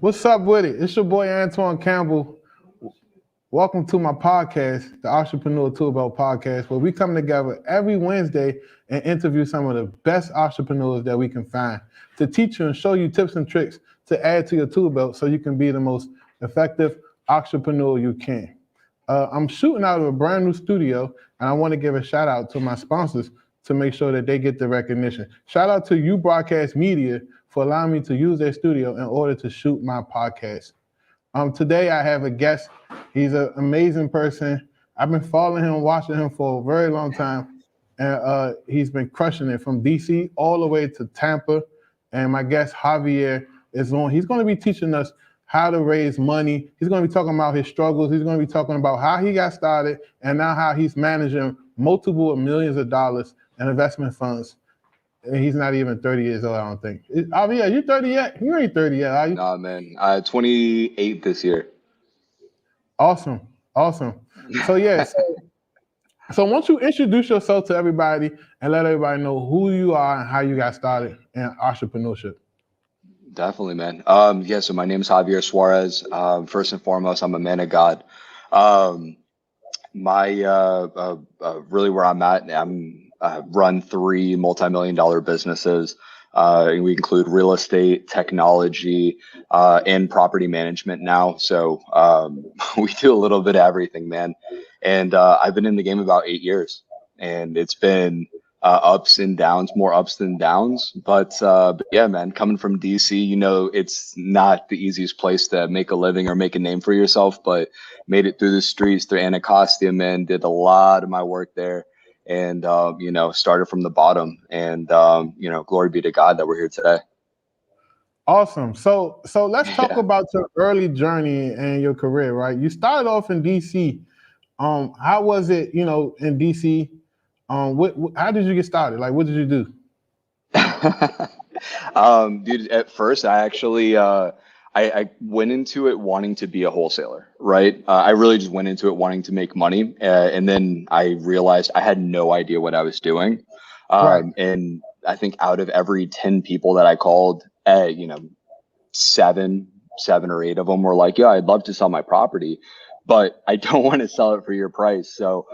What's up with it? It's your boy Antoine Campbell. Welcome to my podcast, the Entrepreneur Toolbelt Podcast, where we come together every Wednesday and interview some of the best entrepreneurs that we can find to teach you and show you tips and tricks to add to your tool belt so you can be the most effective entrepreneur you can. I'm shooting out of a brand new studio, and I want to give a shout out to my sponsors to make sure that they get the recognition. Shout out to You Broadcast Media for allowing me to use their studio in order to shoot my podcast. Today I have a guest. He's an amazing person. I've been following him, watching him for a very long time, and he's been crushing it from DC all the way to Tampa. And my guest Javier is on. He's going to be teaching us how to raise money. He's going to be talking about his struggles. He's going to be talking about how he got started and now how he's managing multiple millions of dollars in investment funds. And he's not even 30 years old, I don't think. Javier, you 30 yet? You ain't 30 yet, are you? Nah, man. 28 this year. Awesome. So yeah, so why don't you introduce yourself to everybody and let everybody know who you are and how you got started in entrepreneurship. Definitely, man. So my name is Javier Suarez. First and foremost, I'm a man of God. Really where I'm at, run 3 multi-million-dollar businesses. We include real estate, technology, and property management now. So we do a little bit of everything, man. And I've been in the game about 8 years, and it's been ups and downs, more ups than downs. But yeah, man, coming from DC, it's not the easiest place to make a living or make a name for yourself, but made it through the streets, through Anacostia, man, did a lot of my work there. And, started from the bottom, and, glory be to God that we're here today. Awesome. So let's talk about your early journey and your career, right? You started off in DC. How was it, in DC? How did you get started? Like, what did you do? Dude, at first I actually, I went into it wanting to be a wholesaler, right? I really just went into it wanting to make money. And then I realized I had no idea what I was doing. Right. And I think out of every 10 people that I called, 7 or 8 of them were like, yeah, I'd love to sell my property, but I don't want to sell it for your price. So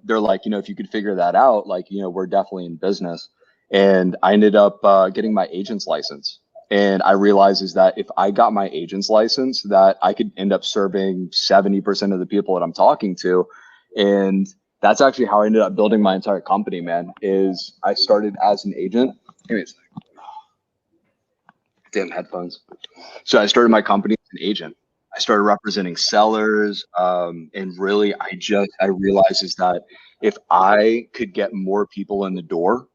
they're like, if you could figure that out, like, we're definitely in business. And I ended up getting my agent's license. And I realized is that if I got my agent's license, that I could end up serving 70% of the people that I'm talking to. And that's actually how I ended up building my entire company, man, is I started as an agent. Give me a second. Damn headphones. So I started my company as an agent. I started representing sellers. And really, I realized is that if I could get more people in the door,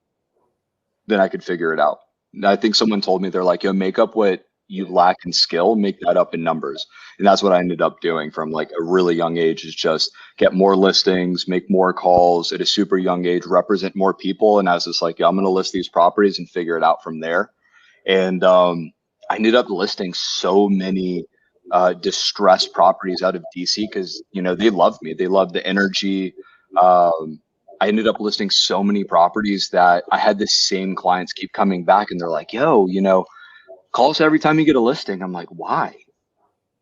then I could figure it out. I think someone told me, they're like, make up what you lack in skill, make that up in numbers. And that's what I ended up doing from like a really young age, is just get more listings, make more calls at a super young age, represent more people. And I was just like, I'm going to list these properties and figure it out from there. And I ended up listing so many distressed properties out of DC because, they loved me. They loved the energy. I ended up listing so many properties that I had the same clients keep coming back, and they're like, yo, call us every time you get a listing. I'm like, why?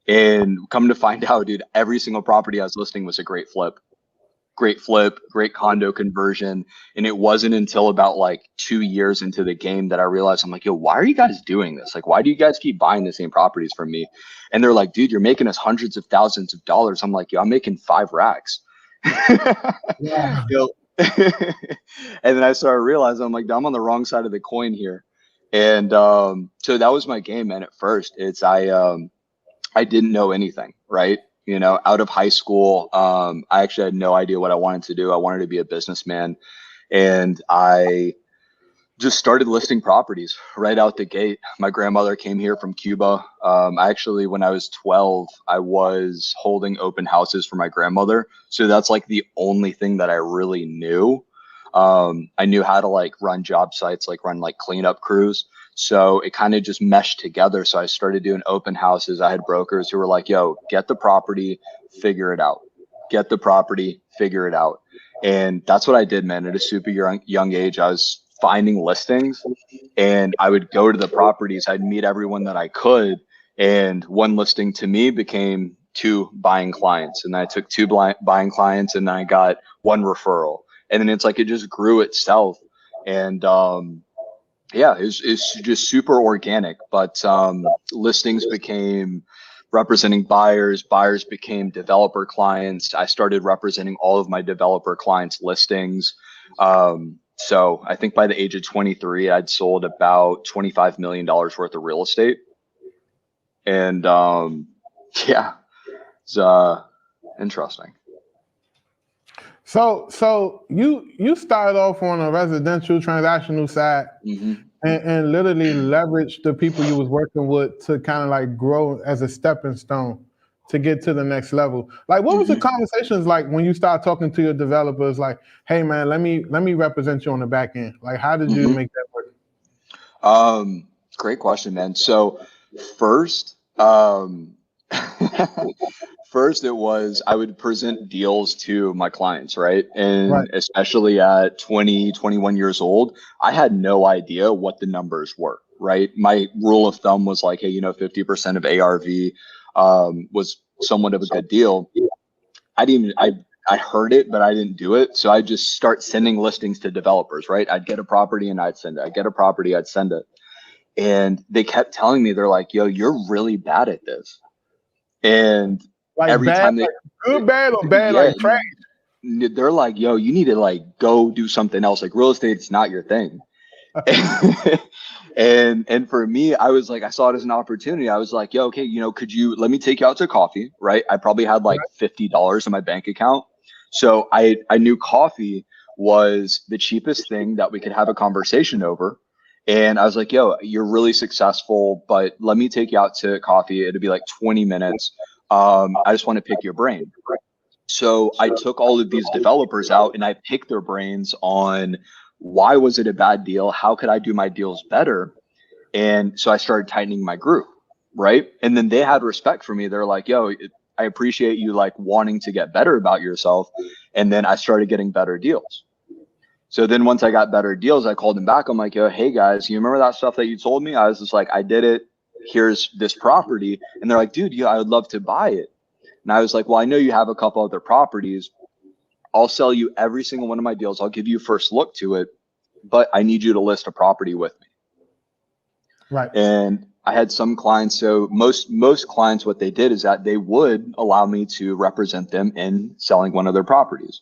And come to find out, dude, every single property I was listing was a great flip, great condo conversion. And it wasn't until about like 2 years into the game that I realized, I'm like, yo, why are you guys doing this? Like, why do you guys keep buying the same properties from me? And they're like, dude, you're making us hundreds of thousands of dollars. I'm like, yo, I'm making 5 racks. Yeah. And then I started realizing, I'm like, I'm on the wrong side of the coin here. And so that was my game, man. At first, I didn't know anything, right? Out of high school, I actually had no idea what I wanted to do. I wanted to be a businessman, and I just started listing properties right out the gate. My grandmother came here from Cuba. When I was 12, I was holding open houses for my grandmother. So that's like the only thing that I really knew. I knew how to like run job sites, like run like cleanup crews. So it kind of just meshed together. So I started doing open houses. I had brokers who were like, yo, get the property, figure it out. Get the property, figure it out. And that's what I did, man. At a super young age, I was finding listings, and I would go to the properties. I'd meet everyone that I could, And one listing to me became 2 buying clients. And I took 2 buying clients, and then I got 1 referral. And then it's like, it just grew itself. And yeah, it's just super organic. But listings became representing buyers, buyers became developer clients. I started representing all of my developer clients' listings. So I think by the age of 23, I'd sold about $25 million worth of real estate. And yeah, it's interesting. So you started off on a residential transactional side, and literally leveraged the people you was working with to kind of like grow as a stepping stone to get to the next level. Like, what was the conversations like when you start talking to your developers? Like, hey man, let me represent you on the back end. Like, how did you make that work? Great question, man. So first, first it was, I would present deals to my clients, right? And especially at 20, 21 years old, I had no idea what the numbers were, right? My rule of thumb was like, hey, 50% of ARV was somewhat of a good deal. I heard it, but I didn't do it. So I just start sending listings to developers, right? I'd get a property and I'd send it. I'd get a property, I'd send it. And they kept telling me, they're like, yo, you're really bad at this. And like every bad, time they, like good, bad, or bad, like trash. They're like, yo, you need to like go do something else. Like, real estate's not your thing. And for me, I was like, I saw it as an opportunity. I was like, yo, okay, could you let me take you out to coffee, right? I probably had like $50 in my bank account. So I knew coffee was the cheapest thing that we could have a conversation over. And I was like, yo, you're really successful, but let me take you out to coffee. It'll be like 20 minutes. I just want to pick your brain. So I took all of these developers out and I picked their brains on why was it a bad deal? How could I do my deals better? And so I started tightening my group, right? And then they had respect for me. They're like, yo, I appreciate you like wanting to get better about yourself. And then I started getting better deals. So then once I got better deals, I called them back. I'm like, yo, hey guys, you remember that stuff that you told me? I was just like, I did it. Here's this property. And they're like, dude, yeah, I would love to buy it. And I was like, well, I know you have a couple other properties. I'll sell you every single one of my deals. I'll give you first look to it, but I need you to list a property with me. Right. And I had some clients. So most clients, what they did is that they would allow me to represent them in selling one of their properties.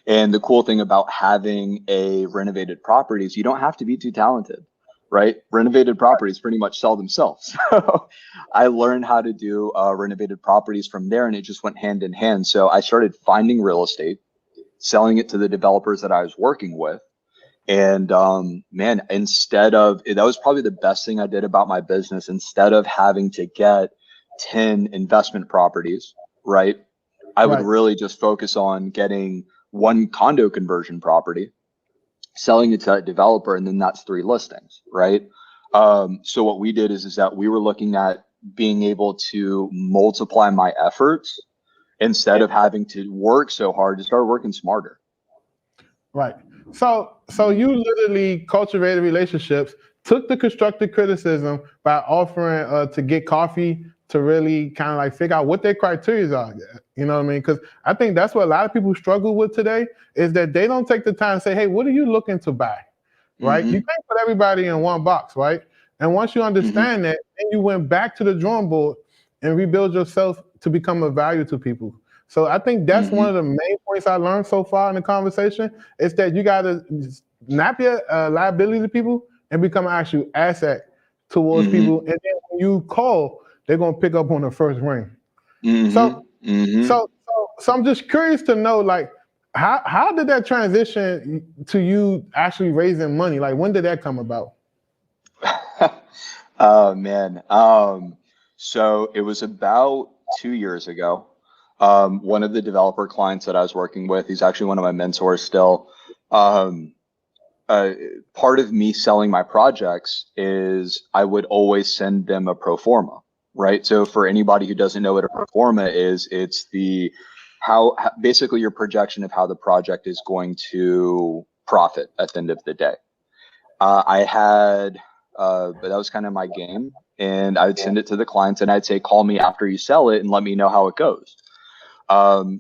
And the cool thing about having a renovated property is you don't have to be too talented, right? Renovated properties pretty much sell themselves. So I learned how to do renovated properties from there, and it just went hand in hand. So I started finding real estate, selling it to the developers that I was working with. And man, that was probably the best thing I did about my business. Instead of having to get 10 investment properties, right? I would really just focus on getting 1 condo conversion property, selling it to a developer, and then that's 3 listings, right? So what we did is that we were looking at being able to multiply my efforts instead of having to work so hard, to start working smarter. Right. So you literally cultivated relationships, took the constructive criticism by offering to get coffee to really kind of like figure out what their criteria are. You know what I mean? Because I think that's what a lot of people struggle with today, is that they don't take the time to say, hey, what are you looking to buy? Right? You can't put everybody in one box, right? And once you understand that, then you went back to the drawing board and rebuild yourself to become of value to people. So I think that's one of the main points I learned so far in the conversation, is that you got to not be a liability to people and become an actual asset towards people. And then when you call, they're going to pick up on the first ring. So I'm just curious to know, like, how did that transition to you actually raising money? Like, when did that come about? Oh man. So it was about 2 years ago. One of the developer clients that I was working with, he's actually one of my mentors still. Part of me selling my projects is I would always send them a pro forma, right? So for anybody who doesn't know what a pro forma is, it's how basically your projection of how the project is going to profit at the end of the day. But that was kind of my game. and I would send it to the clients, and I'd say, call me after you sell it and let me know how it goes.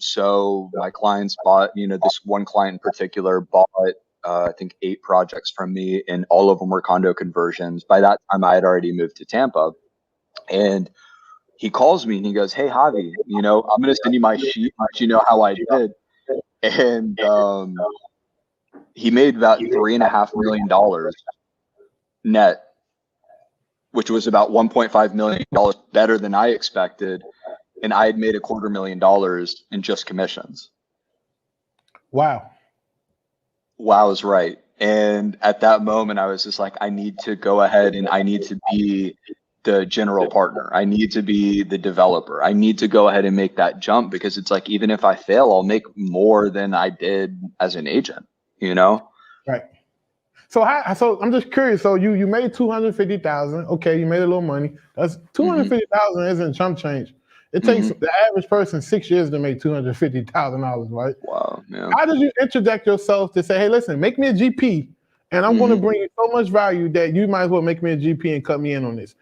So my clients bought, this one client in particular bought, I think 8 projects from me, and all of them were condo conversions. By that time, I had already moved to Tampa, and he calls me and he goes, hey, Javi, I'm going to send you my sheet, let you know how I did. And he made about $3.5 million net, which was about $1.5 million better than I expected. And I had made $250,000 in just commissions. Wow. Wow is right. And at that moment, I was just like, I need to go ahead and I need to be the general partner. I need to be the developer. I need to go ahead and make that jump, because it's like, even if I fail, I'll make more than I did as an agent, Right. So I'm just curious. So you made $250,000. Okay, you made a little money. That's $250,000 isn't chump change. It takes the average person 6 years to make $250,000, right? Wow, man. How did you introduce yourself to say, hey, listen, make me a GP, and I'm going to bring you so much value that you might as well make me a GP and cut me in on this?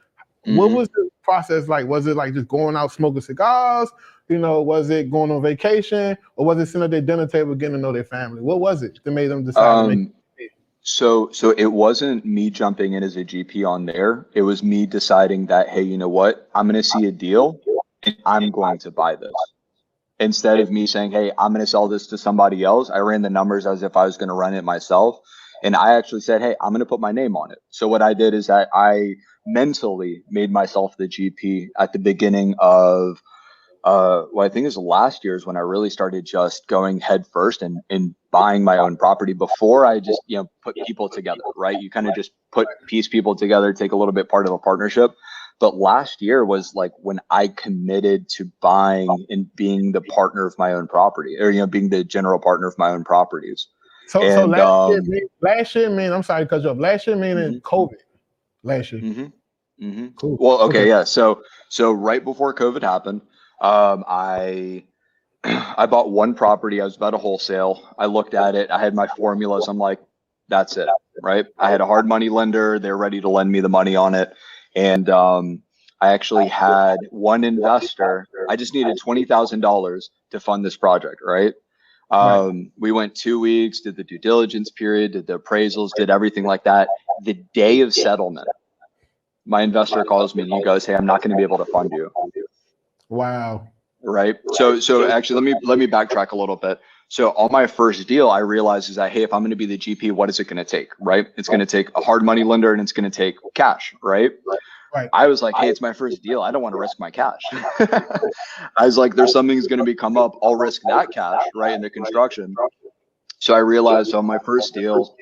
What was the process like? Was it like just going out smoking cigars? Was it going on vacation, or was it sitting at their dinner table getting to know their family? What was it that made them decide to make it? So it wasn't me jumping in as a GP on there. It was me deciding that, hey, you know what? I'm going to see a deal and I'm going to buy this. Instead of me saying, hey, I'm going to sell this to somebody else, I ran the numbers as if I was going to run it myself. And I actually said, hey, I'm going to put my name on it. So what I did is that I mentally made myself the GP at the beginning of, I think it was last year is when I really started just going head first and buying my own property. Before I just, put people together, right? You kind of just piece people together, take a little bit part of a partnership. But last year was like when I committed to buying and being the partner of my own property, or, being the general partner of my own properties. So last year, man, I'm sorry to cut you off. Last year, meaning COVID. Last year. Cool. Well, okay, yeah. So right before COVID happened, I bought one property. I was about to wholesale. I looked at it. I had my formulas. I'm like, that's it, right? I had a hard money lender. They're ready to lend me the money on it. And I actually had one investor. I just needed $20,000 to fund this project, right? We went 2 weeks, did the due diligence period, did the appraisals, did everything like that. The day of settlement, my investor calls me and he goes, hey, I'm not going to be able to fund you. Wow. Right. So actually, let me backtrack a little bit. So on my first deal, I realized is that, hey, if I'm going to be the GP, what is it going to take? Right. It's going to take a hard money lender and it's going to take cash. Right. Right. I was like, hey, it's my first deal. I don't want to risk my cash. I was like, there's something's going to be come up. I'll risk that cash, right, in the construction. So I realized on my first deal,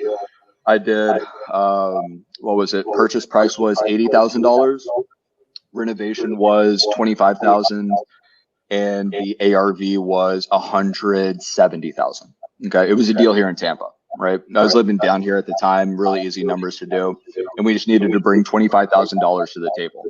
I did, what was it? Purchase price was $80,000. Renovation was $25,000. And the ARV was $170,000. Okay. It was a deal here in Tampa. Right. I was living down here at the time, really easy numbers to do. And we just needed to bring $25,000 to the table.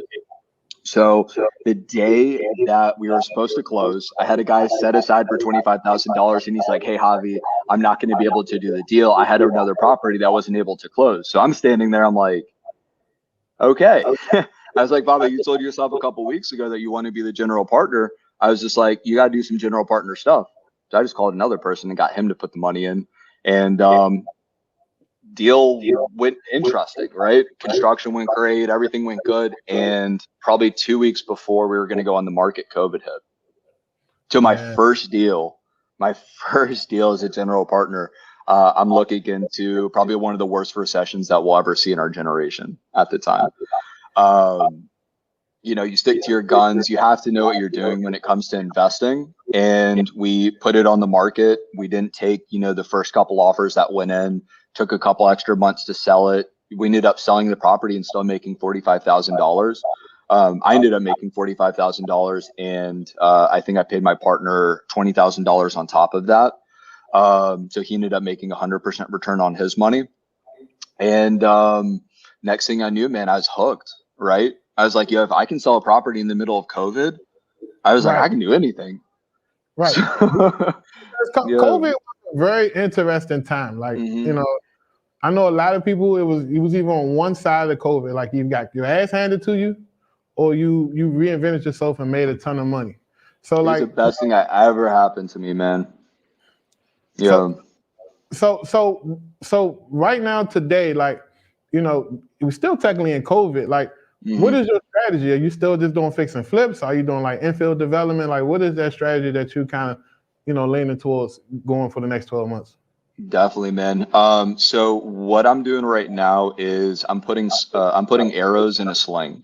So the day that we were supposed to close, I had a guy set aside for $25,000 and he's like, hey, Javi, I'm not going to be able to do the deal. I had another property that wasn't able to close. So I'm standing there. I'm like, okay. I was like, Bobby, you told yourself a couple weeks ago that you want to be the general partner. I was just like, you got to do some general partner stuff. So I just called another person and got him to put the money in. And deal went interesting, right? Construction went great. Everything went good. And probably 2 weeks before we were going to go on the market, COVID hit. So my first deal as a general partner, I'm looking into probably one of the worst recessions that we'll ever see in our generation at the time. You stick to your guns. You have to know what you're doing when it comes to investing. And we put it on the market. We didn't take, the first couple offers that went in, took a couple extra months to sell it. We ended up selling the property and still making $45,000. I ended up making $45,000 and I think I paid my partner $20,000 on top of that. So he ended up making 100% return on his money. And next thing I knew, man, I was hooked, right? I was like, if I can sell a property in the middle of COVID, I was like, I can do anything. Right. COVID was a very interesting time. Like, I know a lot of people, it was even on one side of COVID, like you got your ass handed to you, or you reinvented yourself and made a ton of money. So It was the best thing that ever happened to me, man. Yeah. So right now today, like, we're still technically in COVID. Like, what is your strategy? Are you still just doing fix and flips? Are you doing like infill development? Like, what is that strategy that you kind of, leaning towards going for the next 12 months? Definitely, man. So what I'm doing right now is I'm putting arrows in a sling.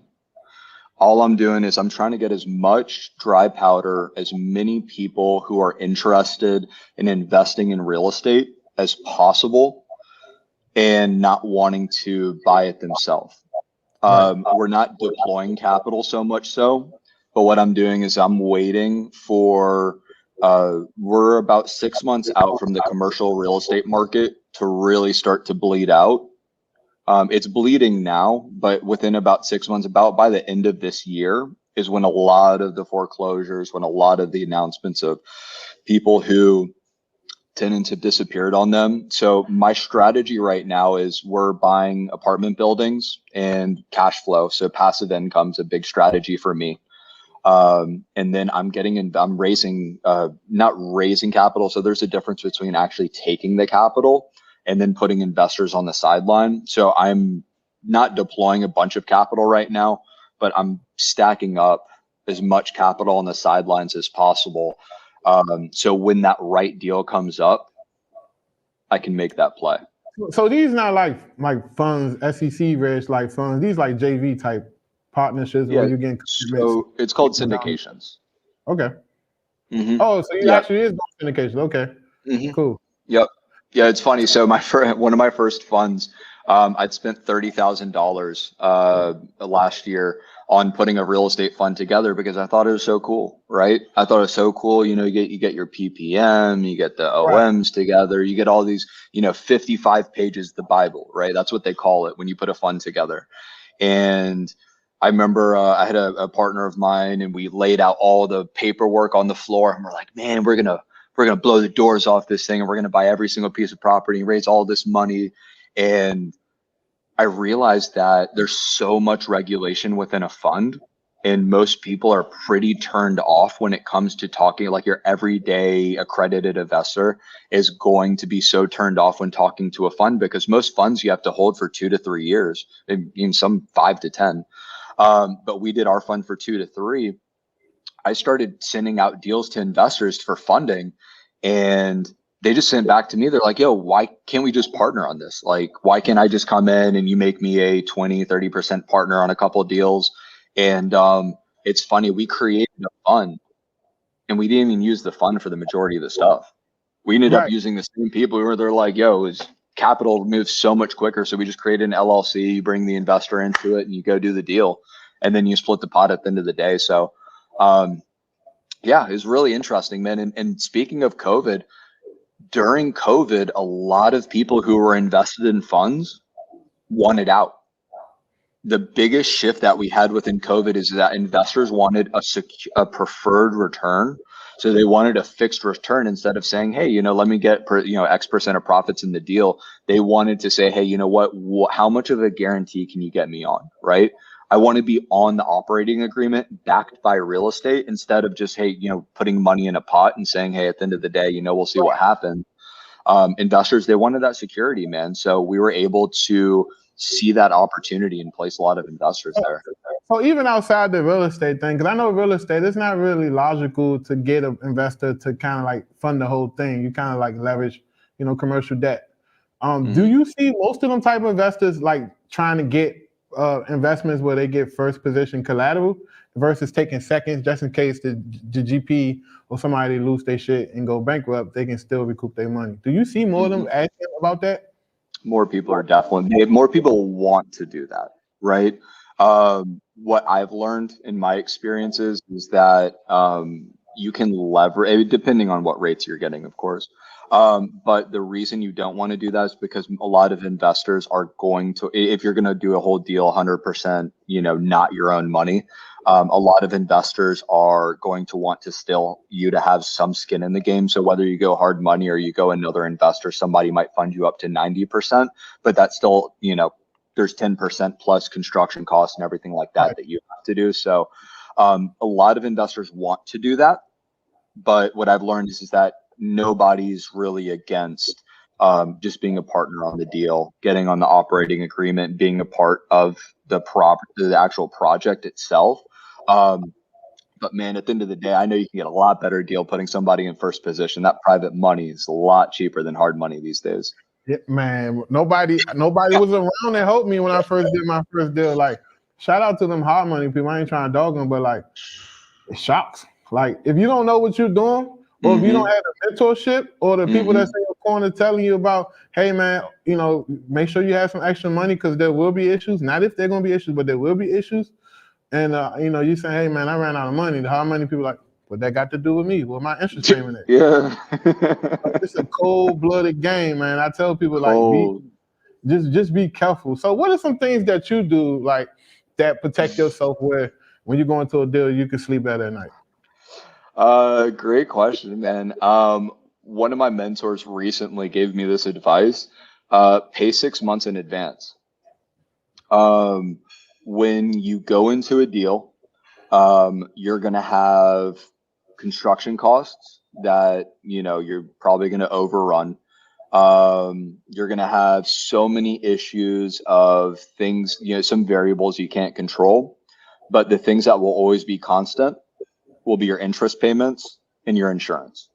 All I'm doing is I'm trying to get as much dry powder, as many people who are interested in investing in real estate as possible and not wanting to buy it themselves. We're not deploying capital so much so, but what I'm doing is I'm waiting for, we're about 6 months out from the commercial real estate market to really start to bleed out. It's bleeding now, but within about 6 months, about by the end of this year is when a lot of the foreclosures, when a lot of the announcements of people who tenants have disappeared on them. So my strategy right now is we're buying apartment buildings and cash flow. So passive income's a big strategy for me. And then I'm raising, not raising capital. So there's a difference between actually taking the capital and then putting investors on the sideline. So I'm not deploying a bunch of capital right now, but I'm stacking up as much capital on the sidelines as possible. So when that right deal comes up, I can make that play. So these not like funds, SEC rich like funds. These like JV type partnerships where you get. So it's called syndications. Okay. Oh, so you actually is doing syndications. Okay. Cool. Yep. Yeah, it's funny. So one of my first funds, I'd spent $30,000 last year on putting a real estate fund together because I thought it was so cool, right? I thought it was so cool. You get your PPM, you get the OMs together, you get all these, 55 pages of the Bible, right? That's what they call it when you put a fund together. And I remember I had a partner of mine, and we laid out all the paperwork on the floor, and we're like, man, we're gonna blow the doors off this thing, and we're gonna buy every single piece of property and raise all this money. And I realized that there's so much regulation within a fund, and most people are pretty turned off when it comes to talking. Like, your everyday accredited investor is going to be so turned off when talking to a fund, because most funds you have to hold for 2 to 3 years, in some 5 to 10. But we did our fund for 2 to 3. I started sending out deals to investors for funding, and they just sent back to me. They're like, yo, why can't we just partner on this? Like, why can't I just come in and you make me a 20, 30% partner on a couple of deals? And it's funny, we created a fund and we didn't even use the fund for the majority of the stuff. We ended up using the same people where they're like, yo, capital moves so much quicker. So we just created an LLC, you bring the investor into it and you go do the deal. And then you split the pot at the end of the day. So yeah, it's really interesting, man. And speaking of COVID, during COVID, a lot of people who were invested in funds wanted out. The biggest shift that we had within COVID is that investors wanted a preferred return. So they wanted a fixed return instead of saying, hey, let me get X% of profits in the deal. They wanted to say, hey, you know what, how much of a guarantee can you get me on, right? I want to be on the operating agreement backed by real estate instead of just, hey, putting money in a pot and saying, hey, at the end of the day, we'll see what happens. Investors, they wanted that security, man. So we were able to see that opportunity and place a lot of investors there. So even outside the real estate thing, because I know real estate, it's not really logical to get an investor to kind of like fund the whole thing. You kind of like leverage, commercial debt. Do you see most of them type of investors like trying to get investments where they get first position collateral versus taking seconds just in case the GP or somebody lose their shit and go bankrupt, they can still recoup their money? Do you see more of them asking about that? More people want to do that, right? What I've learned in my experiences is that you can leverage, depending on what rates you're getting, of course. But the reason you don't want to do that is because a lot of investors are going to, if you're going to do a whole deal 100%, not your own money, a lot of investors are going to want you to have some skin in the game. So whether you go hard money or you go another investor, somebody might fund you up to 90%, but that's still, there's 10% plus construction costs and everything like that Right. that you have to do. So a lot of investors want to do that. But what I've learned is that nobody's really against just being a partner on the deal, getting on the operating agreement, being a part of the actual project itself. But man, at the end of the day, I know you can get a lot better deal putting somebody in first position. That private money is a lot cheaper than hard money these days. Yeah, man, nobody was around to help me when I first did my first deal. Like, shout out to them hard money people. I ain't trying to dog them, but like, it shocks. Like, if you don't know what you're doing, or if you don't have the mentorship or the people that's in your corner telling you about, hey man, you know, make sure you have some extra money because there will be issues. Not if they're gonna be issues, but there will be issues. And you know, you say, hey man, I ran out of money. How many people like, what that got to do with me? What my interest payment is? Yeah. It's a cold-blooded game, man. I tell people like, just be careful. So what are some things that you do like that protect yourself where when you go into a deal you can sleep better at night? Great question, man. One of my mentors recently gave me this advice. Pay 6 months in advance. When you go into a deal, you're going to have construction costs that, you know, you're probably going to overrun. You're going to have so many issues of things, you know, some variables you can't control, but the things that will always be constant will be your interest payments and your insurance.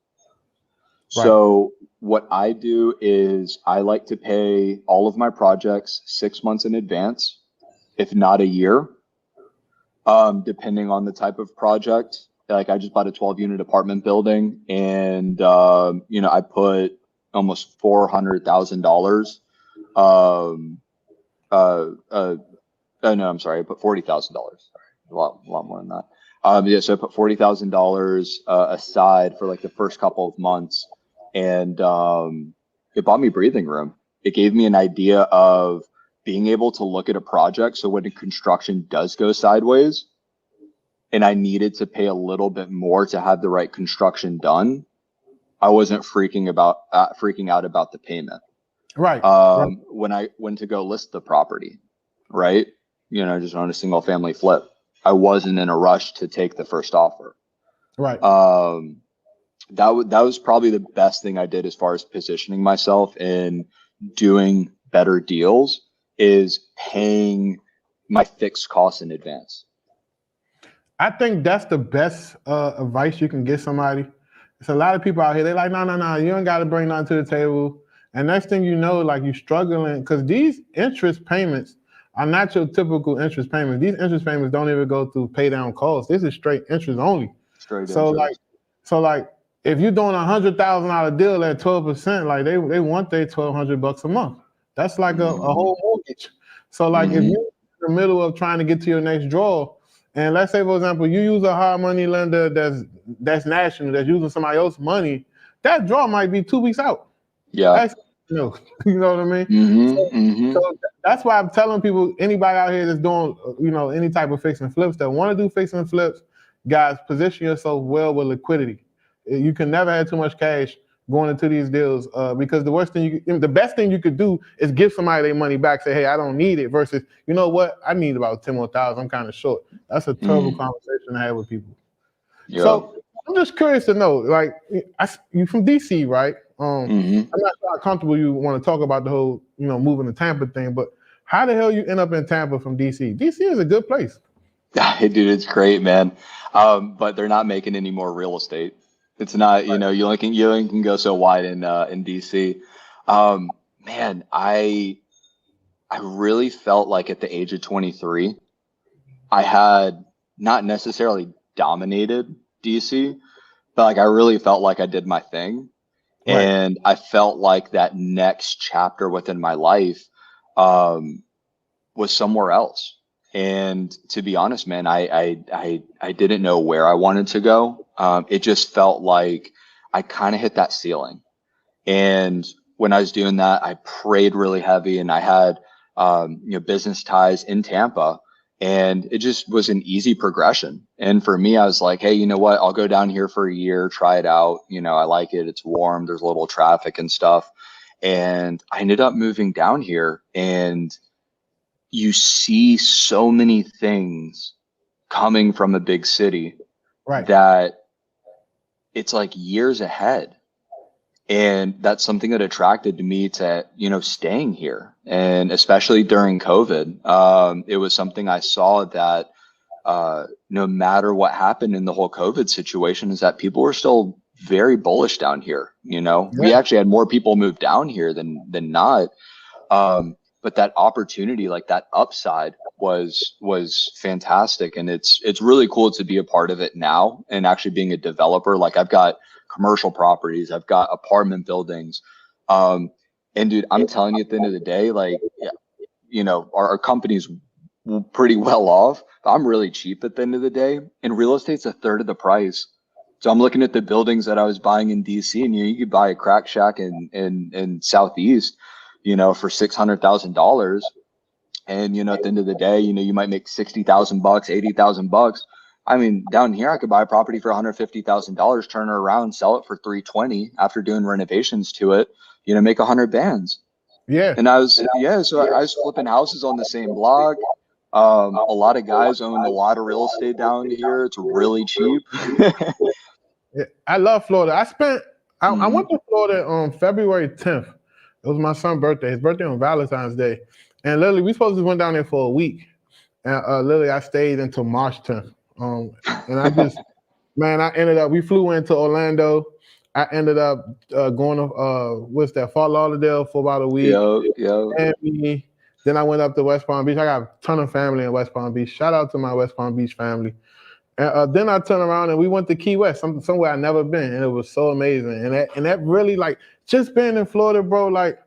Right. So what I do is I like to pay all of my projects 6 months in advance, if not a year, depending on the type of project. Like I just bought a 12-unit apartment building, and you know, I put almost $400,000. No, I'm sorry, I put $40,000. A lot more than that. Yeah, so I put $40,000 aside for like the first couple of months, and it bought me breathing room. It gave me an idea of being able to look at a project. So when the construction does go sideways, and I needed to pay a little bit more to have the right construction done, I wasn't freaking out about the payment. Right. When I went to go list the property, right? You know, just on a single family flip, I wasn't in a rush to take the first offer. Right. That was probably the best thing I did as far as positioning myself in doing better deals, is paying my fixed costs in advance. I think that's the best advice you can give somebody. It's a lot of people out here, they're like, no, you ain't got to bring nothing to the table. And next thing you know, like you're struggling, because these interest payments are not your typical interest payments. These interest payments don't even go through pay down costs. This is straight interest only. So like if you're doing $100,000 deal at 12%, like they want their $1,200 a month. That's like a whole mortgage. So like if you're in the middle of trying to get to your next draw, and let's say, for example, you use a hard money lender that's national, that's using somebody else's money, that draw might be 2 weeks out. Yeah. You know what I mean? So that's why I'm telling people, anybody out here that's doing, you know, any type of fix and flips that want to do fix and flips, guys, position yourself well with liquidity. You can never have too much cash going into these deals, because the best thing you could do is give somebody their money back. Say, hey, I don't need it. Versus, you know what? I need about 10 more thousand. I'm kind of short. That's a terrible conversation to have with people. Yeah. So I'm just curious to know, like, you from DC, right? I'm not sure how comfortable you want to talk about the whole, you know, moving to Tampa thing, but how the hell you end up in Tampa from DC? DC is a good place. Hey, dude, it's great, man. But they're not making any more real estate. It's not, you know, you only can go so wide in DC. Man, I really felt like at the age of 23, I had not necessarily dominated DC, but like I really felt like I did my thing. Right. And I felt like that next chapter within my life was somewhere else. And to be honest, man, I didn't know where I wanted to go. It just felt like I kind of hit that ceiling. And when I was doing that, I prayed really heavy, and I had you know, business ties in Tampa, and it just was an easy progression. And for me, I was like, hey, you know what? I'll go down here for a year, try it out. You know, I like it. It's warm. There's a little traffic and stuff. And I ended up moving down here, and you see so many things coming from a big city Right. that it's like years ahead. And that's something that attracted me to, staying here. And especially during COVID, it was something I saw that no matter what happened in the whole COVID situation, is that people were still very bullish down here. We actually had more people move down here than not. But that opportunity, like that upside was fantastic. And it's really cool to be a part of it now and actually being a developer. Like I've got commercial properties, I've got apartment buildings. And dude, I'm telling you at the end of the day, like, our company's pretty well off. I'm really cheap at the end of the day, and real estate's a third of the price. So I'm looking at the buildings that I was buying in DC, and you could buy a crack shack in Southeast, for $600,000. And at the end of the day, you might make $60,000, $80,000. I mean, down here I could buy a property for $150,000, turn it around, sell it for $320 after doing renovations to it, make 100 bands. Yeah. And I was flipping houses on the same block. A lot of guys own a lot of real estate down here. It's really cheap. Yeah, I love Florida. I went to Florida on February 10th. It was my son's birthday. His birthday on Valentine's Day. And literally, we supposed to went down there for a week. And literally, I stayed until March 10th. And I just, man, we flew into Orlando. I ended up going to, Fort Lauderdale for about a week. Miami. Then I went up to West Palm Beach. I got a ton of family in West Palm Beach. Shout out to my West Palm Beach family. And then I turned around and we went to Key West, somewhere I'd never been, and it was so amazing. And that really, like, just being in Florida, bro, like,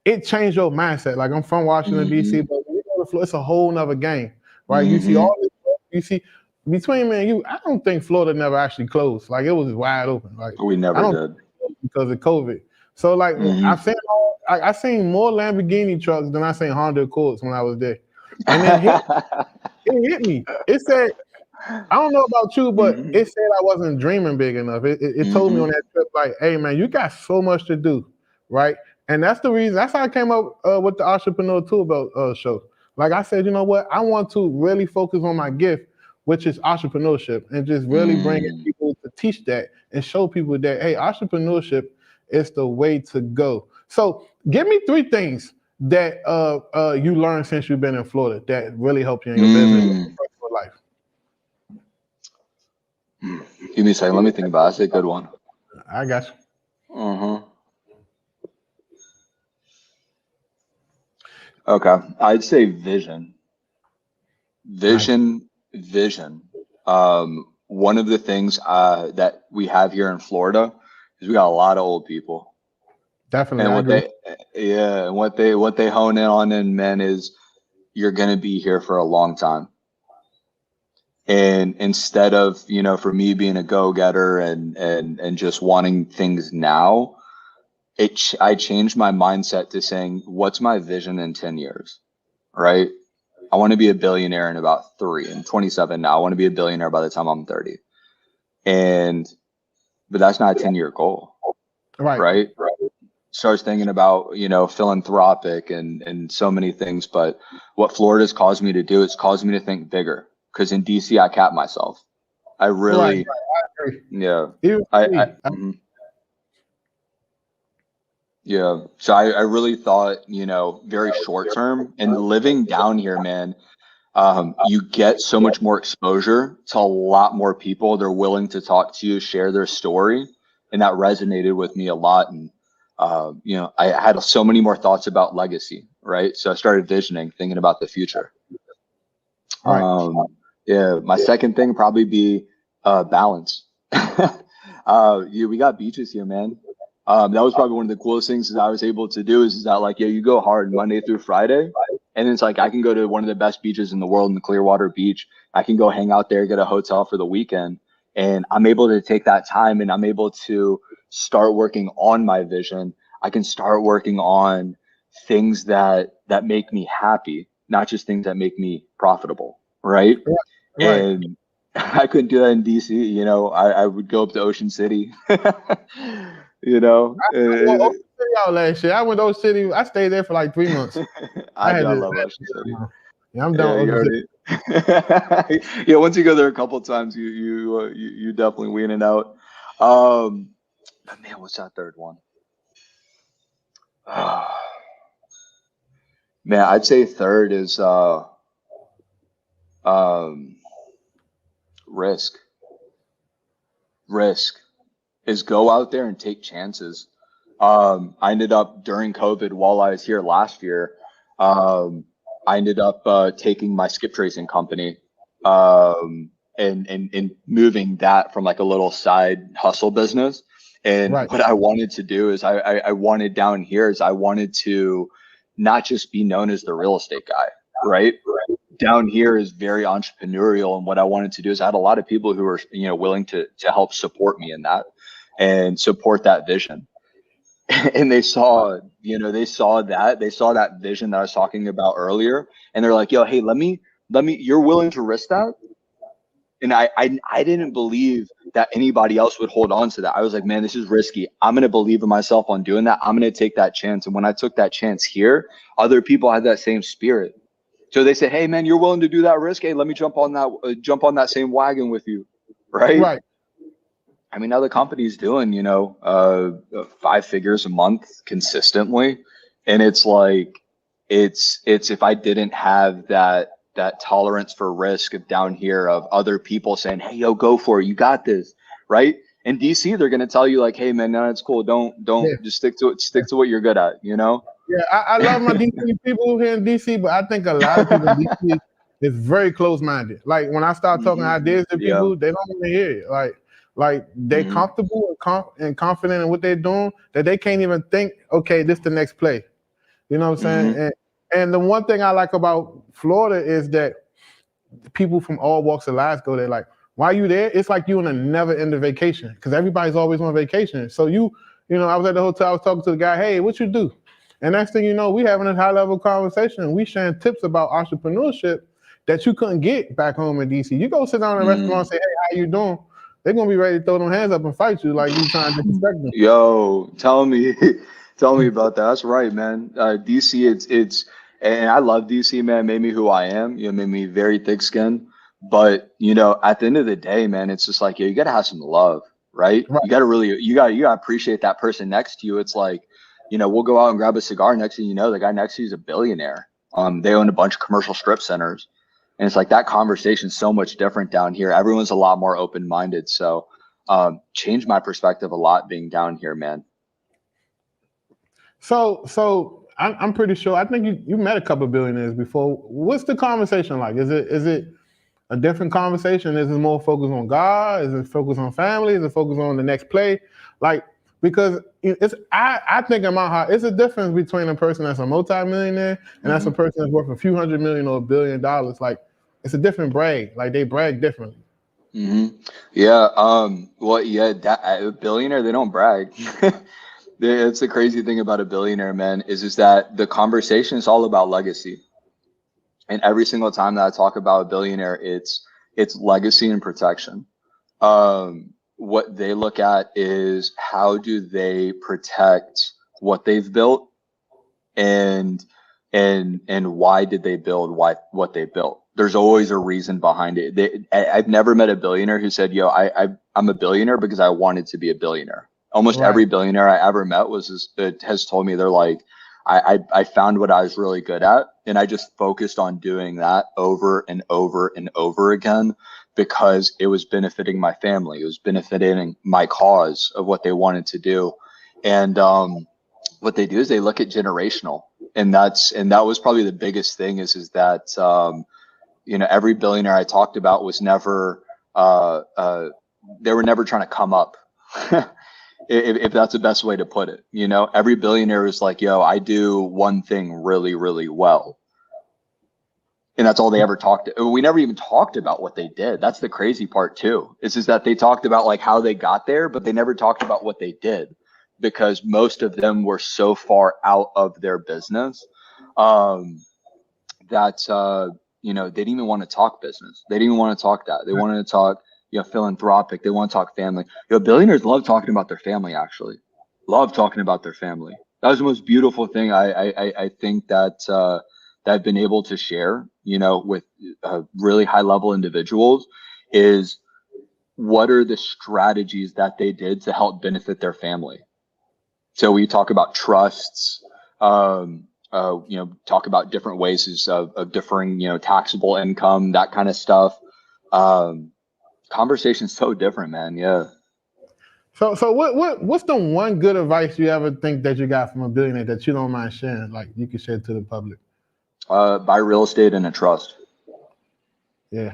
it changed your mindset. Like, I'm from Washington, D.C., but when you go to Florida, it's a whole nother game, right? You see all this, you see, between me and you, I don't think Florida never actually closed. Like, it was wide open. Like, we never did. Because of COVID. So, like, I've seen more Lamborghini trucks than I seen Honda Accords when I was there. And then it hit me. It said, I don't know about you, but it said I wasn't dreaming big enough. It told me on that trip, like, hey, man, you got so much to do, right? And that's the reason, that's how I came up with the Entrepreneur Toolbelt show. Like I said, you know what? I want to really focus on my gift, which is entrepreneurship, and just really bring in people to teach that and show people that, hey, entrepreneurship is the way to go. So give me 3 things that you learned since you've been in Florida that really helped you in your business and personal life. Give me a second. Let me think about it. That's a good one. I got you. Okay. I'd say vision. Vision. One of the things that we have here in Florida is we got a lot of old people. Definitely. And what they hone in on, and man, is you're gonna be here for a long time. And instead of, for me being a go-getter and just wanting things now, I changed my mindset to saying, what's my vision in 10 years, right? I want to be a billionaire in about 3. I'm 27 now. I want to be a billionaire by the time I'm 30. But that's not a 10-year goal, right? So I was thinking about, philanthropic and so many things. But what Florida's caused me to do, it's caused me to think bigger. Because in DC, I cap myself. I really, I agree. Yeah. Yeah. So I really thought, very short term, and living down here, man, you get so much more exposure to a lot more people. They're willing to talk to you, share their story. And that resonated with me a lot. And, I had so many more thoughts about legacy, right? So I started visioning, thinking about the future. My second thing probably be balance. We got beaches here, man. That was probably one of the coolest things that I was able to do is that, like, you go hard Monday through Friday, and it's like I can go to one of the best beaches in the world, in the Clearwater Beach. I can go hang out there, get a hotel for the weekend, and I'm able to take that time and I'm able to start working on my vision. I can start working on things that make me happy, not just things that make me profitable, right? And I couldn't do that in DC. I would go up to Ocean City. City out last year. I went to Ocean City. I stayed there for like 3 months. I I love Ocean City. Yeah, I'm Yeah, down with you Ocean City. already. Yeah, once you go there a couple times, you definitely wean it out. But man, what's that third one? Man, I'd say third is um, risk. Risk is go out there and take chances. I ended up during COVID while I was here last year. I ended up taking my skip tracing company and moving that from like a little side hustle business. And Right. what I wanted to do is I wanted down here is I wanted to not just be known as the real estate guy, right? Down here is very entrepreneurial, and what I wanted to do is I had a lot of people who were willing to help support me in that and support that vision. And they saw that vision that I was talking about earlier, and they're like, yo, hey, let me you're willing to risk that? And I didn't believe that anybody else would hold on to that. I was like, man, this is risky. I'm going to believe in myself on doing that. I'm going to take that chance. And when I took that chance here, other people had that same spirit. So they said, hey man, you're willing to do that risk? Hey, let me jump on that same wagon with you. Right. I mean, other companies doing, 5 figures a month consistently. And it's like, it's if I didn't have that tolerance for risk down here of other people saying, hey, yo, go for it. You got this. Right. In DC, they're going to tell you like, hey man, no, it's cool. Don't just stick to it. Stick to what you're good at, Yeah, I love my DC people here in DC, but I think a lot of people in DC is very close-minded. Like when I start talking ideas to people, they don't want to hear it. Like they're comfortable and confident in what they're doing that they can't even think, okay, this is the next play. You know what I'm saying? And the one thing I like about Florida is that people from all walks of life go there. Like, why you there? It's like you on a never-ending vacation because everybody's always on vacation. So I was at the hotel. I was talking to the guy. Hey, what you do? And next thing you know, we having a high-level conversation. And we sharing tips about entrepreneurship that you couldn't get back home in DC. You go sit down in a restaurant and say, hey, how you doing? They're going to be ready to throw them hands up and fight you like you trying to disrespect them. Yo, tell me about that. That's right, man. DC, it's, and I love DC, man. It made me who I am. Made me very thick-skinned. But, at the end of the day, man, it's just like, you got to have some love, right? You got to you got to appreciate that person next to you. It's like, we'll go out and grab a cigar. Next thing you know, the guy next to you is a billionaire. They own a bunch of commercial strip centers. And it's like that conversation's so much different down here. Everyone's a lot more open-minded. So changed my perspective a lot being down here, man. So I'm pretty sure, I think you met a couple of billionaires before. What's the conversation like? Is it a different conversation? Is it more focused on God? Is it focused on family? Is it focused on the next play? Like, because I think in my heart, it's a difference between a person that's a multimillionaire and that's a person that's worth a few $100 million or $1 billion. Like, it's a different brag. Like, they brag differently. Yeah. Well, yeah, a billionaire, they don't brag. It's the crazy thing about a billionaire, man, is that the conversation is all about legacy. And every single time that I talk about a billionaire, it's legacy and protection. What they look at is how do they protect what they've built, and why did they build what they built? There's always a reason behind it. I've never met a billionaire who said, yo, I'm a billionaire because I wanted to be a billionaire. Almost every billionaire I ever met has told me, they're like, I found what I was really good at, and I just focused on doing that over and over and over again because it was benefiting my family. It was benefiting my cause of what they wanted to do. And what they do is they look at generational, and that was probably the biggest thing is that every billionaire I talked about was never they were never trying to come up. If that's the best way to put it, every billionaire is like, yo, I do one thing really, really well. And that's all they ever talked. We never even talked about what they did. That's the crazy part too, is that they talked about like how they got there, but they never talked about what they did because most of them were so far out of their business that, they didn't even want to talk business. They didn't even want to talk that. They wanted to talk They want to talk family. Billionaires love talking about their family, actually. Love talking about their family. That was the most beautiful thing I think that that I've been able to share, with really high level individuals, is what are the strategies that they did to help benefit their family. So we talk about trusts, talk about different ways of differing, taxable income, that kind of stuff. Conversation's so different, man. Yeah. So what's the one good advice you ever think that you got from a billionaire that you don't mind sharing, like you can share to the public? Buy real estate in a trust. Yeah.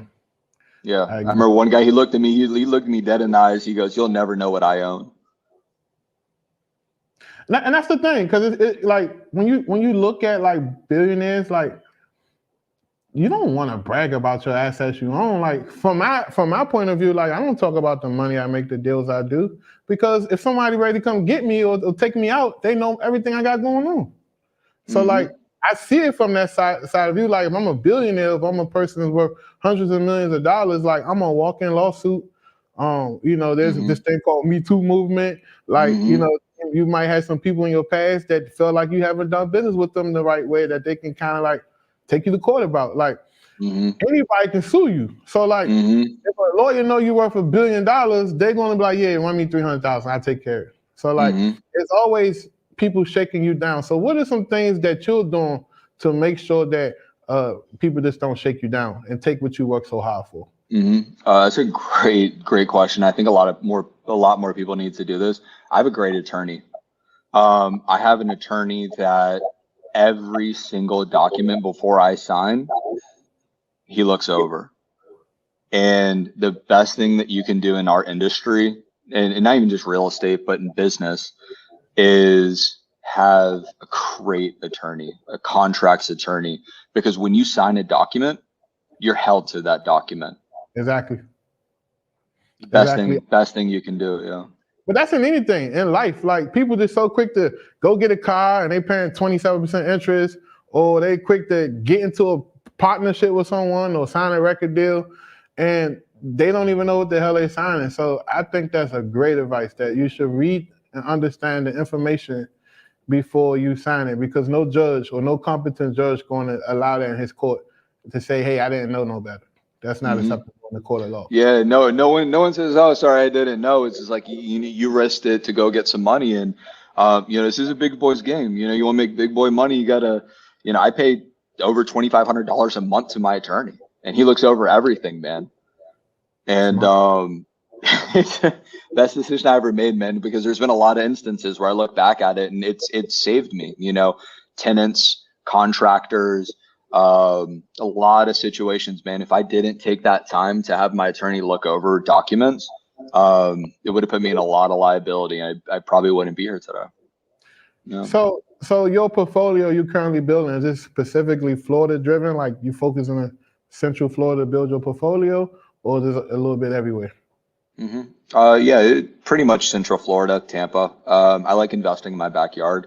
Yeah. I remember one guy, he looked at me, he looked at me dead in the eyes. He goes, "You'll never know what I own." And that's the thing, because it like when you look at like billionaires, like you don't want to brag about your assets you own. Like from my point of view, like I don't talk about the money I make, the deals I do, because if somebody ready to come get me or take me out, they know everything I got going on. So like I see it from that side of view. Like if I'm a billionaire, if I'm a person who's worth hundreds of millions of dollars, like I'm a walk-in lawsuit. There's this thing called Me Too movement. Like, you might have some people in your past that felt like you haven't done business with them the right way, that they can kind of like take you to court about. Like anybody can sue you. So like if a lawyer know you worth $1 billion, they're gonna be like, yeah, run me 300,000, I'll take care of it. So like it's always people shaking you down. So what are some things that you're doing to make sure that people just don't shake you down and take what you work so hard for? That's a great question. I think a lot more people need to do this. I have a great attorney. I have an attorney that every single document before I sign, he looks over. And the best thing that you can do in our industry, and not even just real estate, but in business, is have a great attorney, a contracts attorney, because when you sign a document, you're held to that document. Exactly. Best thing you can do. Yeah. But that's in anything in life. Like people just so quick to go get a car and they paying 27% interest, or they quick to get into a partnership with someone or sign a record deal, and they don't even know what the hell they're signing. So I think that's a great advice, that you should read and understand the information before you sign it, because no judge or no competent judge going to allow that in his court to say, hey, I didn't know no better. That's not acceptable in the court of law. Yeah, no one says, "Oh, sorry, I didn't know." It's just like you risked it to go get some money, and this is a big boy's game. You want to make big boy money, you gotta. I paid over $2,500 a month to my attorney, and he looks over everything, man. And best decision I ever made, man, because there's been a lot of instances where I look back at it and it's saved me. Tenants, contractors. A lot of situations, man. If I didn't take that time to have my attorney look over documents, it would have put me in a lot of liability. I probably wouldn't be here today. Yeah. So your portfolio you currently building, is this specifically Florida driven? Like you focus on Central Florida to build your portfolio, or is it a little bit everywhere? Pretty much Central Florida, Tampa. I like investing in my backyard.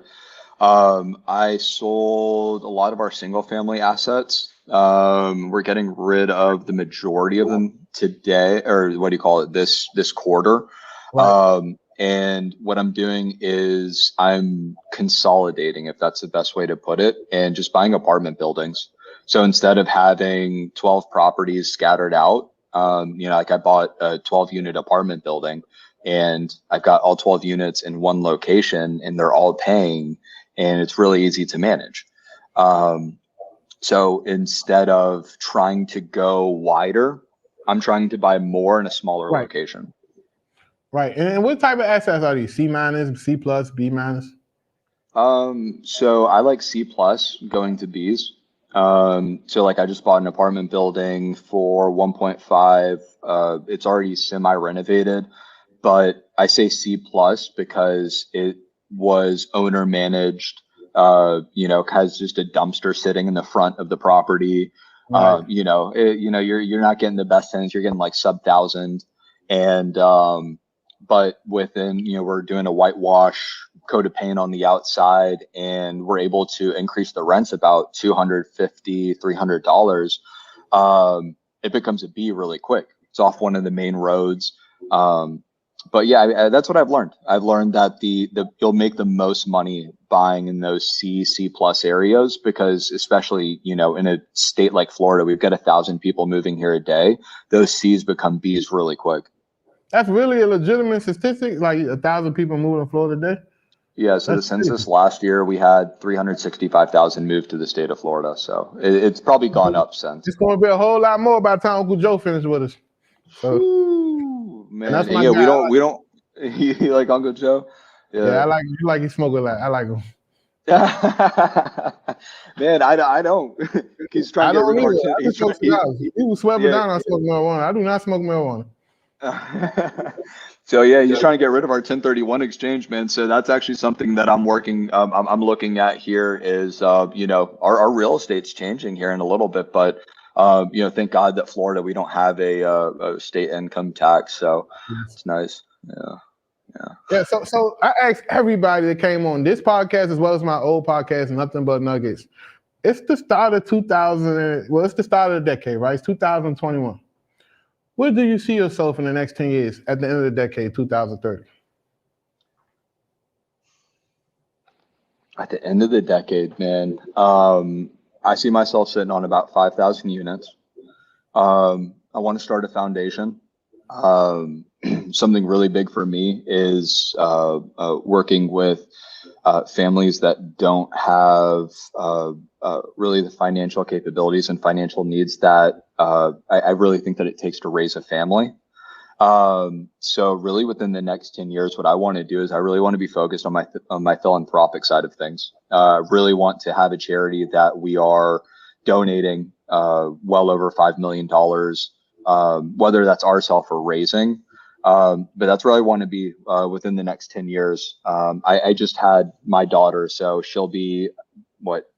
I sold a lot of our single family assets. We're getting rid of the majority of them today, or what do you call it, this quarter. Right. And what I'm doing is I'm consolidating, if that's the best way to put it, and just buying apartment buildings. So instead of having 12 properties scattered out, like I bought a 12-unit apartment building, and I've got all 12 units in one location, and they're all paying, and it's really easy to manage. So instead of trying to go wider, I'm trying to buy more in a smaller location. Right. And what type of assets are these? C minus, C plus, B minus? So I like C plus going to Bs. So like I just bought an apartment building for 1.5. It's already semi renovated, but I say C plus because it was owner managed, has just a dumpster sitting in the front of the property. Right. You're not getting the best tenants, you're getting like sub 1,000. And, but within, we're doing a whitewash, coat of paint on the outside, and we're able to increase the rents about $250, $300. It becomes a B really quick. It's off one of the main roads. But yeah, that's what I've learned. I've learned that you'll make the most money buying in those C plus areas, because especially, in a state like Florida, we've got 1,000 people moving here a day. Those C's become B's really quick. That's really a legitimate statistic, like 1,000 people moving to Florida a day? Yeah, so the census last year, we had 365,000 move to the state of Florida. So it's probably gone up since. It's going to be a whole lot more by the time Uncle Joe finishes with us. So, ooh, man, and that's my yeah, guy. we don't. You like Uncle Joe? Yeah, I like him. You like he smoke a lot. I like him. Man, I don't. He's trying to get rid of our. I just smoke cigars. People swear down I smoke marijuana. I do not smoke marijuana. So yeah, he's trying to get rid of our 1031 exchange, man. So that's actually something that I'm working. I'm looking at here is our real estate's changing here in a little bit, but thank God that Florida, we don't have a state income tax, so it's nice. Yeah. So I asked everybody that came on this podcast as well as my old podcast, Nothing But Nuggets. It's the start of 2000. Well, it's the start of the decade, right? It's 2021. Where do you see yourself in the next 10 years at the end of the decade, 2030? At the end of the decade, man, I see myself sitting on about 5,000 units. I want to start a foundation. Something really big for me is working with families that don't have really the financial capabilities and financial needs that I really think that it takes to raise a family. So really within the next 10 years, what I want to do is I really want to be focused on my philanthropic side of things. Really want to have a charity that we are donating well over $5 million, whether that's ourselves or raising. But that's where I want to be within the next 10 years. I just had my daughter, so she'll be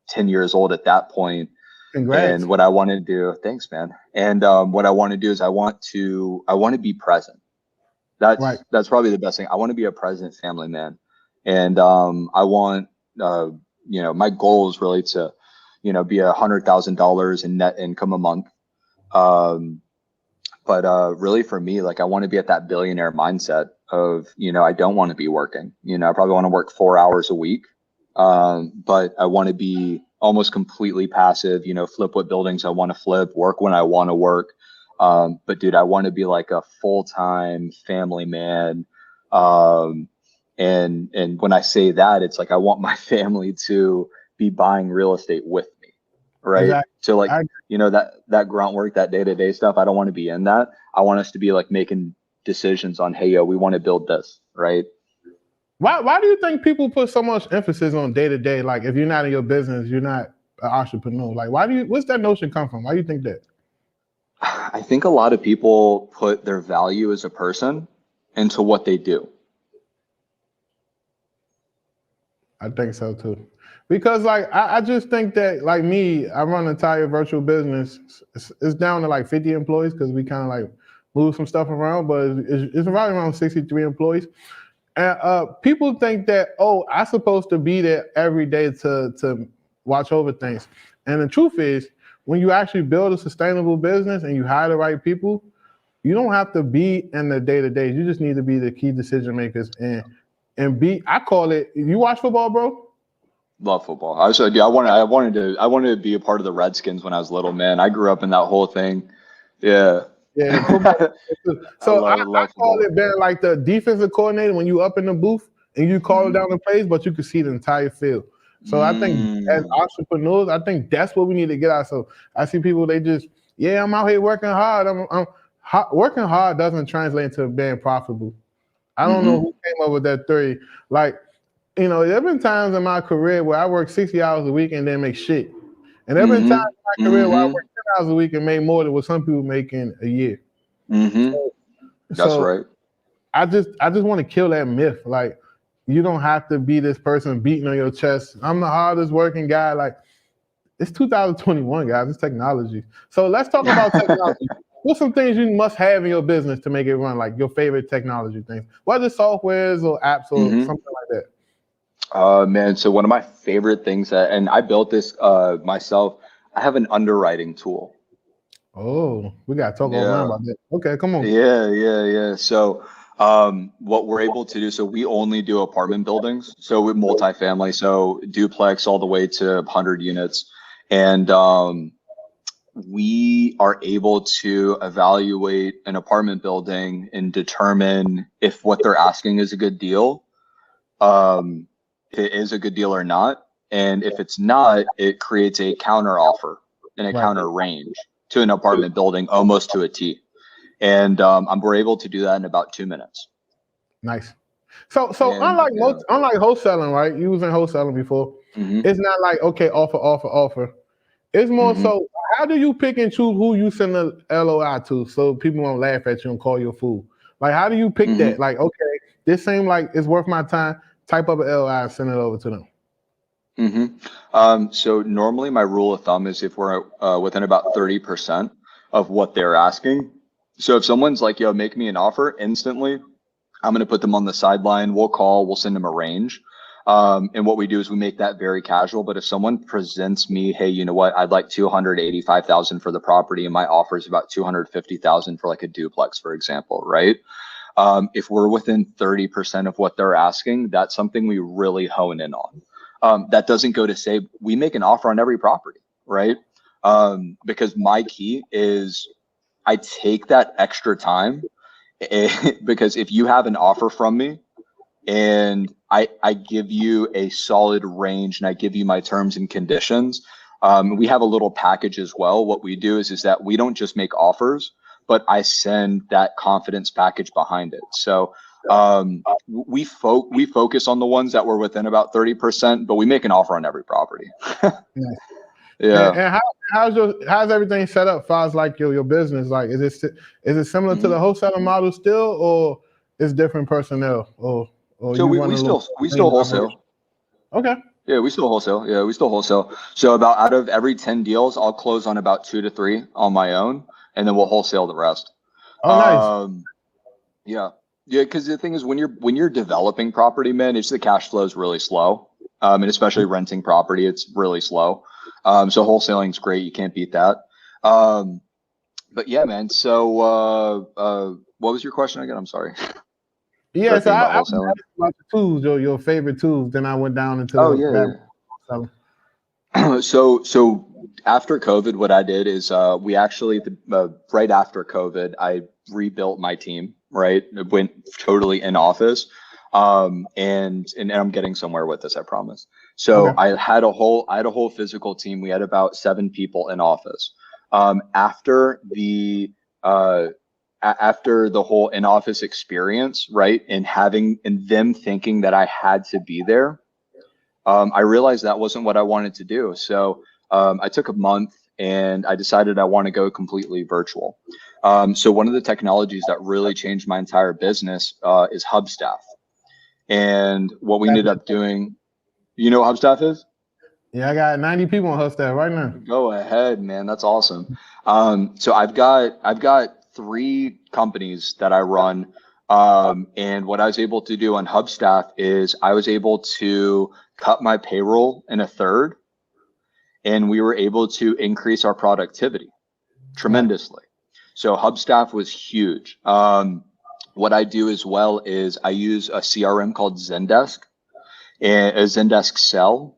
10 years old at that point. Congrats. And what I want to do, thanks, man. And what I want to do is I want to be present. That's probably the best thing. I want to be a present family man. And I want, my goal is really to, be $100,000 in net income a month. But really for me, like I want to be at that billionaire mindset of, I don't want to be working, I probably want to work 4 hours a week. But I want to be almost completely passive, flip what buildings I want to flip, work when I want to work. But dude, I want to be like a full-time family man. And when I say that, it's like, I want my family to be buying real estate with me. Right. Exactly. So like, that grunt work, that day-to-day stuff, I don't want to be in that. I want us to be like making decisions on, hey, yo, we want to build this. Right. Why do you think people put so much emphasis on day-to-day? Like if you're not in your business, you're not an entrepreneur. Like what's that notion come from? Why do you think that? I think a lot of people put their value as a person into what they do. I think so too. Because like I just think that like me, I run an entire virtual business. It's down to like 50 employees because we kind of like move some stuff around, but it's around 63 employees. And people think that, I'm supposed to be there every day to watch over things. And the truth is, when you actually build a sustainable business and you hire the right people, you don't have to be in the day-to-day. You just need to be the key decision makers and be. I call it. You watch football, bro? Love football. I wanted to be a part of the Redskins when I was little, man. I grew up in that whole thing. Yeah. Yeah. So I call it being like the defensive coordinator when you up in the booth and you call down the plays, but you can see the entire field. So I think as entrepreneurs, I think that's what we need to get out. So I see people, they just, I'm out here working hard. Working hard doesn't translate into being profitable. I don't know who came up with that theory. Like, there have been times in my career where I work 60 hours a week and then make shit. And there have been times in my career where I work 10 hours a week and made more than what some people make in a year. That's right. I just want to kill that myth. Like, you don't have to be this person beating on your chest. I'm the hardest working guy. Like, it's 2021, guys. It's technology. So let's talk about technology. What's some things you must have in your business to make it run? Like your favorite technology things, whether softwares or apps or something like that. Man, so one of my favorite things and I built this myself. I have an underwriting tool. Oh, we gotta talk offline about that. Okay, come on. Yeah. So What we're able to do, so we only do apartment buildings, so we're multifamily, so duplex all the way to 100 units. And we are able to evaluate an apartment building and determine if what they're asking is a good deal, if it is a good deal or not. And if it's not, it creates a counter offer and a counter range to an apartment building almost to a T. And we're able to do that in about 2 minutes. Nice. So unlike wholesaling, right? You was in wholesaling before. It's not like, okay, offer. It's more so, how do you pick and choose who you send the LOI to so people won't laugh at you and call you a fool? Like, how do you pick that? Like, okay, this seems like it's worth my time. Type up an LOI and send it over to them. So normally my rule of thumb is if we're within about 30% of what they're asking. So if someone's like, yo, make me an offer instantly, I'm going to put them on the sideline. We'll send them a range. And what we do is we make that very casual. But if someone presents me, hey, you know what, I'd like $285,000 for the property, and my offer is about $250,000 for like a duplex, for example, right? If we're within 30% of what they're asking, that's something we really hone in on. That doesn't go to say we make an offer on every property, right? Because my key is I take that extra time because if you have an offer from me and I give you a solid range and I give you my terms and conditions, we have a little package as well. What we do is that we don't just make offers, but I send that confidence package behind it. So we focus on the ones that were within about 30%, but we make an offer on every property. Yeah. And how's everything set up as far as like your business? Like, is it similar to the wholesaling model still, or is different personnel? Or so we still wholesale. Okay. Yeah, we still wholesale. So about out of every 10 deals, I'll close on about 2 to 3 on my own, and then we'll wholesale the rest. Oh, nice. Yeah. Because the thing is, when you're developing property, man, it's the cash flow is really slow, and especially renting property, it's really slow. So wholesaling is great. You can't beat that. But yeah, man. So what was your question again? I'm sorry. Yeah, so I was asking about the tools, your favorite tools. Then I went down into So after COVID, what I did is we actually right after COVID, I rebuilt my team. Right, it went totally in office, and I'm getting somewhere with this, I promise. So I had a whole physical team. We had about 7 people in office. After the whole in-office experience, right, and them thinking that I had to be there, I realized that wasn't what I wanted to do. So I took a month and I decided I want to go completely virtual. So one of the technologies that really changed my entire business is Hubstaff. And what we ended up doing, you know what Hubstaff is? Yeah, I got 90 people on Hubstaff right now. Go ahead, man. That's awesome. So I've got 3 companies that I run. And what I was able to do on Hubstaff is I was able to cut my payroll in a third, and we were able to increase our productivity tremendously. So Hubstaff was huge. What I do as well is I use a CRM called Zendesk and a Zendesk Sell.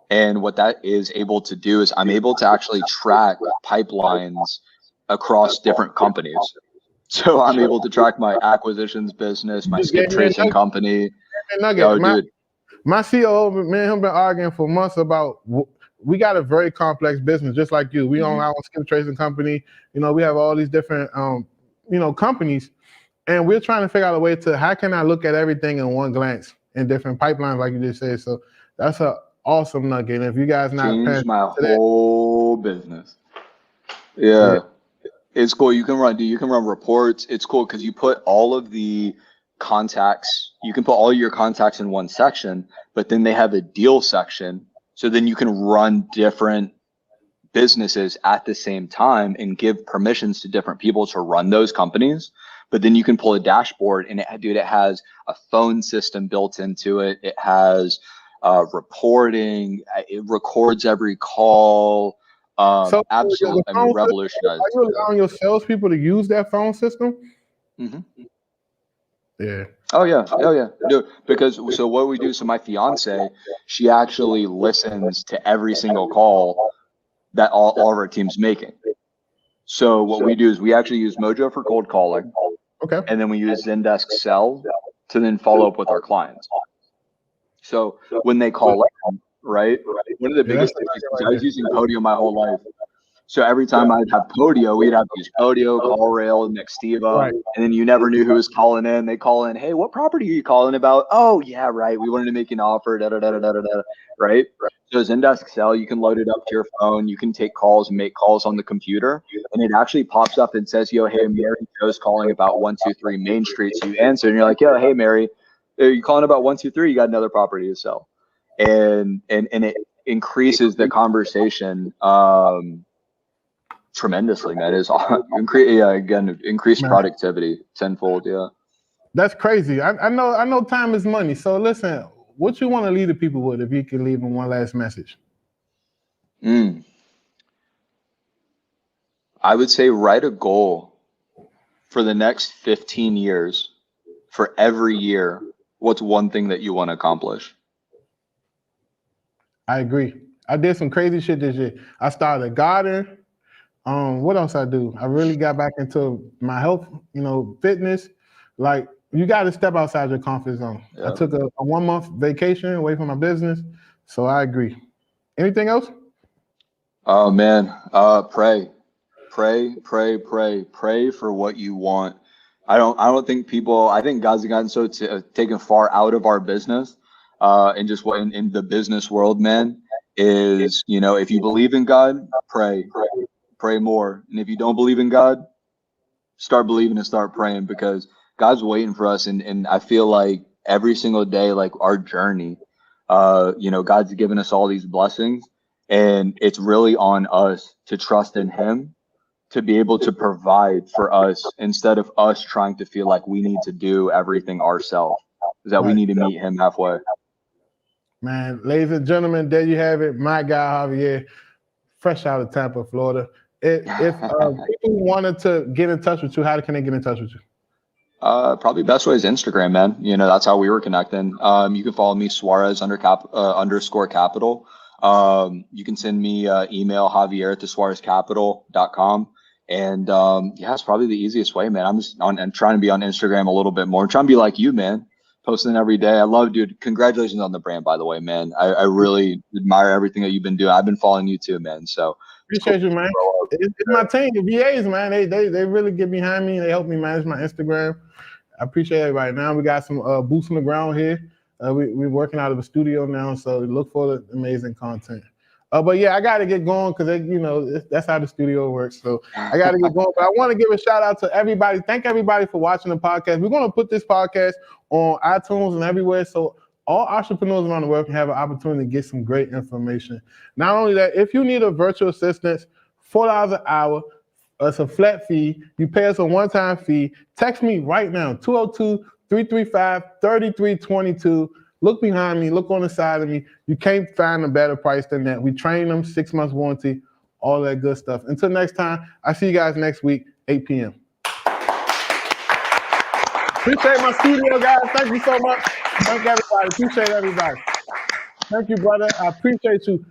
And what that is able to do is I'm able to actually track pipelines across different companies. So I'm able to track my acquisitions business, my skip tracing company. Dude. My COO, me and him been arguing for months about, we got a very complex business, just like you. We own our skip tracing company. You know, we have all these different, companies, and we're trying to figure out a way to, how can I look at everything in one glance in different pipelines, like you just said. So that's an awesome nugget. And if you guys not changed my whole business. Yeah. It's cool. You can run reports. It's cool because you put all of the contacts, you can put all your contacts in one section, but then they have a deal section. So then you can run different businesses at the same time and give permissions to different people to run those companies. But then you can pull a dashboard and it has a phone system built into it. It has reporting. It records every call. Absolutely, I mean, revolutionized. Are you allowing your salespeople to use that phone system? Yeah. Oh yeah, dude. Because so what we do. So my fiance, she actually listens to every single call that all of our team's making. So what we do is we actually use Mojo for cold calling, Okay. and then we use Zendesk Sell to then follow up with our clients. So when they call in, right? One of the biggest things is I was using Podio my whole life. So every time I'd have Podio, we'd have to use Podio, CallRail, Nextiva, Right. and then you never knew who was calling in. They call in, hey, what property are you calling about? Oh, yeah, right. We wanted to make an offer, right? So Zendesk Sell, you can load it up to your phone. You can take calls and make calls on the computer, and it actually pops up and says, yo, hey, Mary Joe's calling about 123 Main Street. So you answer, and you're like, yo, hey, Mary, are you calling about 123? You got another property to sell. And it increases the conversation tremendously, man. Is again increased productivity tenfold. Yeah, that's crazy. I know time is money. So listen, what you want to leave the people with, if you can leave them one last message? I would say write a goal for the next 15 years. For every year, what's one thing that you want to accomplish? I agree. I did some crazy shit this year. I started a garden. What else I do? I really got back into my health, fitness. Like, you got to step outside your comfort zone. Yeah. I took a 1 month vacation away from my business. So I agree. Anything else? Oh man, pray for what you want. I don't think people, I think God's gotten so taken far out of our business, and just what in the business world, man, is, if you believe in God, pray more. And if you don't believe in God, start believing and start praying, because God's waiting for us. And I feel like every single day, like our journey, God's given us all these blessings, and it's really on us to trust in Him to be able to provide for us, instead of us trying to feel like we need to do everything ourselves, is that we need to meet Him halfway. Man, ladies and gentlemen, there you have it. My guy, Javier, fresh out of Tampa, Florida. If people wanted to get in touch with you, how can they get in touch with you? Probably best way is Instagram, man. That's how we were connecting. You can follow me, Suarez _ capital. You can send me email, javier@suarezcapital.com. And it's probably the easiest way, man. I'm trying to be on Instagram a little bit more. I'm trying to be like you, man, posting every day. I love, dude. Congratulations on the brand, by the way, man. I really admire everything that you've been doing. I've been following you too, man. So appreciate you, man. It's my team, the VAs, man. They really get behind me. They help me manage my Instagram. I appreciate everybody. Now we got some boots on the ground here. We're working out of a studio now, so look for the amazing content. But yeah, I got to get going, because that's how the studio works. So I got to get going. But I want to give a shout out to everybody. Thank everybody for watching the podcast. We're going to put this podcast on iTunes and everywhere, so all entrepreneurs around the world can have an opportunity to get some great information. Not only that, if you need a virtual assistant, $4 an hour, it's a flat fee. You pay us a one-time fee. Text me right now, 202-335-3322. Look behind me, look on the side of me. You can't find a better price than that. We train them, 6 months warranty, all that good stuff. Until next time, I see you guys next week, 8 p.m. Appreciate my studio, guys. Thank you so much. Thank everybody. Appreciate everybody. Thank you, brother. I appreciate you.